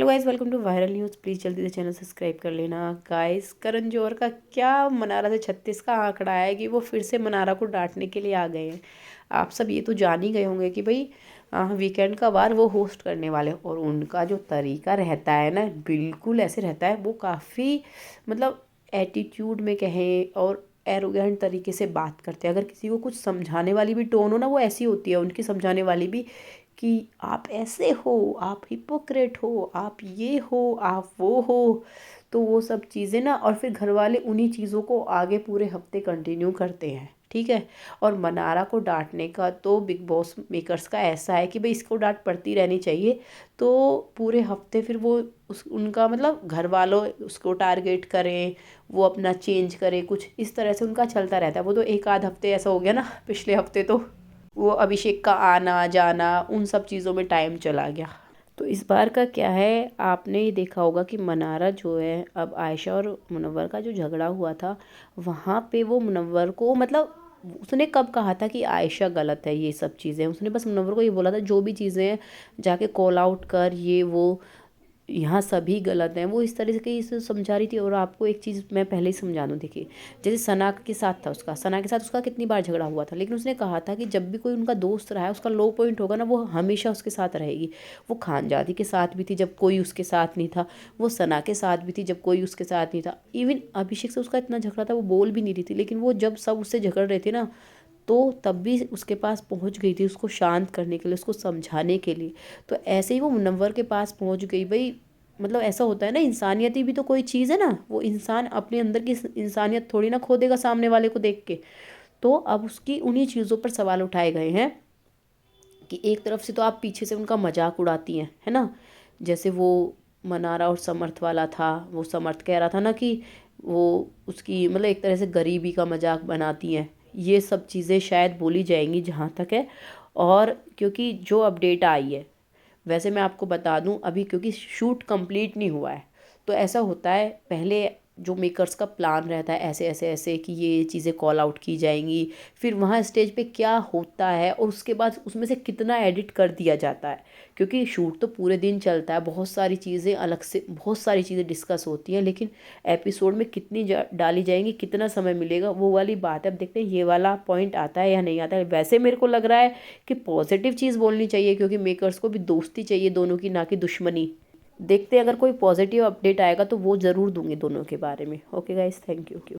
Hello guys, welcome to viral news. Please जल्दी से channel subscribe कर लेना गाइस। करण जौहर का क्या मनारा से 36 का आंकड़ा है कि वो फिर से मनारा को डांटने के लिए आ गए हैं। आप सब ये तो जान ही गए होंगे कि भाई वीकेंड का बार वो होस्ट करने वाले हैं और उनका जो तरीका रहता है ना, बिल्कुल ऐसे रहता है। वो काफ़ी मतलब एटीट्यूड में कहें और एरोगेंट तरीके से बात करते हैं। अगर किसी को कुछ समझाने वाली भी टोन हो ना, वो ऐसी होती है उनकी समझाने वाली भी, कि आप ऐसे हो, आप हिपोक्रेट हो, आप ये हो, आप वो हो। तो वो सब चीज़ें ना, और फिर घर वाले उन्हीं चीज़ों को आगे पूरे हफ्ते कंटिन्यू करते हैं, ठीक है। और मनारा को डांटने का तो बिग बॉस मेकर्स का ऐसा है कि भाई इसको डांट पड़ती रहनी चाहिए। तो पूरे हफ्ते फिर वो उस उनका मतलब घर वालों उसको टारगेट करें, वो अपना चेंज करें, कुछ इस तरह से उनका चलता रहता है। वो तो एक आध हफ्ते ऐसा हो गया ना, पिछले हफ्ते तो वो अभिषेक का आना जाना उन सब चीज़ों में टाइम चला गया। तो इस बार का क्या है, आपने ये देखा होगा कि मनारा जो है, अब आयशा और मुनव्वर का जो झगड़ा हुआ था, वहाँ पे वो मुनव्वर को मतलब उसने कब कहा था कि आयशा गलत है, ये सब चीज़ें उसने बस मुनव्वर को ये बोला था जो भी चीज़ें हैं जाके कॉल आउट कर, ये वो यहाँ सभी गलत हैं। वो इस तरह से इसे समझा रही थी। और आपको एक चीज़ मैं पहले ही समझा दूँ, देखिए जैसे सना के साथ था, उसका सना के साथ उसका कितनी बार झगड़ा हुआ था, लेकिन उसने कहा था कि जब भी कोई उनका दोस्त रहा है, उसका लो पॉइंट होगा ना, वो हमेशा उसके साथ रहेगी। वो खानजादी के साथ भी थी जब कोई उसके साथ नहीं था, वो सना के साथ भी थी जब कोई उसके साथ नहीं था। इवन अभिषेक से उसका इतना झगड़ा था, वो बोल भी नहीं रही थी, लेकिन वो जब सब उससे झगड़ रहे थे ना, तो तब भी उसके पास पहुंच गई थी, उसको शांत करने के लिए, उसको समझाने के लिए। तो ऐसे ही वो मुनव्वर के पास पहुंच गई भाई। मतलब ऐसा होता है ना, इंसानियत भी तो कोई चीज़ है ना। वो इंसान अपने अंदर की इंसानियत थोड़ी ना खो देगा सामने वाले को देख के। तो अब उसकी उन्हीं चीज़ों पर सवाल उठाए गए हैं कि एक तरफ से तो आप पीछे से उनका मजाक उड़ाती हैं, है ना। जैसे वो मनारा और समर्थ वाला था, वो समर्थ कह रहा था ना कि वो उसकी मतलब एक तरह से गरीबी का मजाक बनाती हैं। ये सब चीज़ें शायद बोली जाएंगी जहाँ तक है। और क्योंकि जो अपडेट आई है, वैसे मैं आपको बता दूं अभी, क्योंकि शूट कंप्लीट नहीं हुआ है, तो ऐसा होता है पहले जो मेकर्स का प्लान रहता है ऐसे ऐसे ऐसे कि ये चीज़ें कॉल आउट की जाएंगी, फिर वहाँ स्टेज पे क्या होता है और उसके बाद उसमें से कितना एडिट कर दिया जाता है। क्योंकि शूट तो पूरे दिन चलता है, बहुत सारी चीज़ें अलग से, बहुत सारी चीज़ें डिस्कस होती हैं, लेकिन एपिसोड में कितनी डाली जाएंगी, कितना समय मिलेगा, वो वाली बात है। अब देखते हैं ये वाला पॉइंट आता है या नहीं आता है। वैसे मेरे को लग रहा है कि पॉजिटिव चीज़ बोलनी चाहिए, क्योंकि मेकर्स को भी दोस्ती चाहिए दोनों की, ना कि दुश्मनी। देखते हैं अगर कोई पॉजिटिव अपडेट आएगा तो वो ज़रूर दूंगी दोनों के बारे में। Okay guys, thank you.